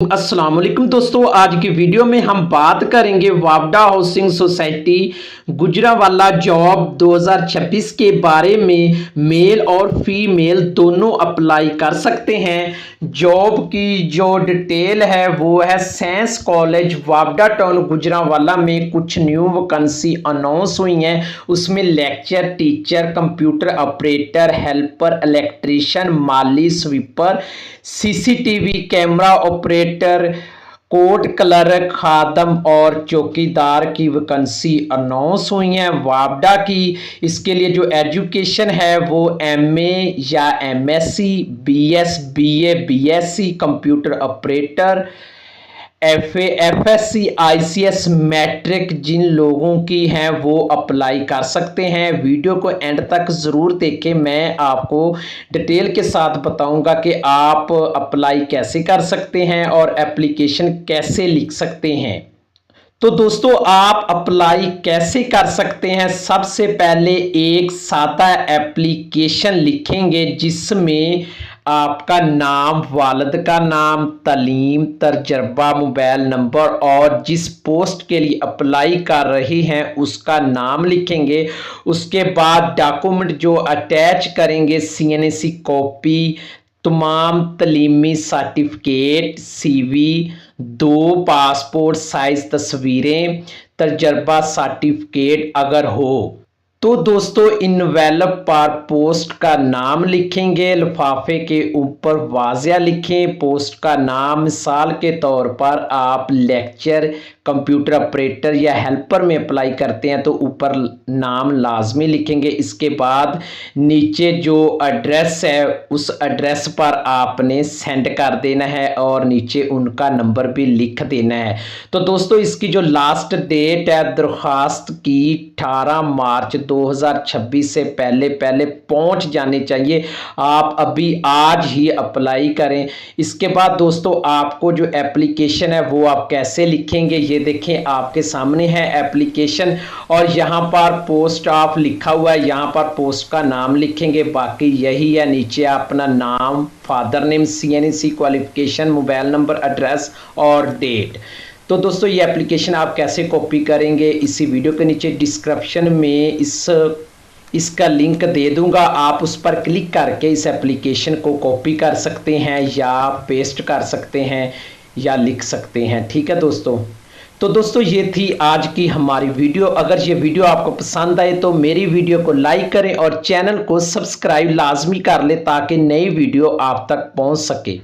अस्सलाम वालेकुम दोस्तों, आज की वीडियो में हम बात करेंगे वापडा हाउसिंग सोसाइटी गुजरांवाला जॉब 2026 के बारे में। मेल और फीमेल दोनों अप्लाई कर सकते हैं। जॉब की जो डिटेल है वो है science college Wapda town Gujranwala में कुछ न्यू वैकेंसी अनाउंस हुई हैं। उसमें lecture, teacher, computer operator, helper, electrician, माली, sweeper, CCTV camera operator, court clerk, खादम और चौकीदार की वैकेंसी अनाउंस हुई हैं वापडा की। इसके लिए जो एजुकेशन है वो एमए या MSc, BS, BA, BSc, computer operator, FA, FSc, ICS, matric जिन लोगों की हैं वो अप्लाई कर सकते हैं। वीडियो को एंड तक ज़रूर देखें, मैं आपको डिटेल के साथ बताऊंगा कि आप अप्लाई कैसे कर सकते हैं और एप्लीकेशन कैसे लिख सकते हैं। तो दोस्तों, आप अप्लाई कैसे कर सकते हैं? सबसे पहले एक सादा एप्लीकेशन लिखेंगे जिसमें आपका नाम, वालिद का नाम, तालीम, तजर्बा, मोबाइल नंबर और जिस पोस्ट के लिए अप्लाई कर रहे हैं उसका नाम लिखेंगे। उसके बाद डॉक्यूमेंट जो अटैच करेंगे, सीएनसी कॉपी, तमाम तलीमी सर्टिफिकेट, सीवी, 2 पासपोर्ट साइज तस्वीरें, तजर्बा सर्टिफिकेट अगर हो तो दोस्तों इनवेलप पर पोस्ट का नाम लिखेंगे। लिफाफे के ऊपर वाजिया लिखें पोस्ट का नाम। मिसाल के तौर पर आप लेक्चर, कंप्यूटर ऑपरेटर या हेल्पर में अप्लाई करते हैं तो ऊपर नाम लाजमी लिखेंगे। इसके बाद नीचे जो एड्रेस है उस एड्रेस पर आपने सेंड कर देना है और नीचे उनका नंबर भी लिख देना है। तो दोस्तों, इसकी जो लास्ट डेट है दरख्वास्त की 18 मार्च 2026 से पहले पहुंच जाने चाहिए। आप अभी आज ही अप्लाई करें। इसके बाद दोस्तों, आपको जो एप्लीकेशन है वो आप कैसे लिखेंगे, ये देखें आपके सामने है एप्लीकेशन और यहाँ पर पोस्ट ऑफ लिखा हुआ है। यहाँ पर पोस्ट का नाम लिखेंगे, बाकी यही है। नीचे अपना नाम, father name, CNC qualification, mobile number, address और डेट। तो दोस्तों, ये एप्लीकेशन आप कैसे कॉपी करेंगे, इसी वीडियो के नीचे डिस्क्रिप्शन में इसका लिंक दे दूंगा। आप उस पर क्लिक करके इस एप्लीकेशन को कॉपी कर सकते हैं या पेस्ट कर सकते हैं या लिख सकते हैं। ठीक है दोस्तों। तो दोस्तों, ये थी आज की हमारी वीडियो। अगर ये वीडियो आपको पसंद आए तो मेरी वीडियो को लाइक करें और चैनल को सब्सक्राइब लाजमी कर लें ताकि नई वीडियो आप तक पहुंच सके।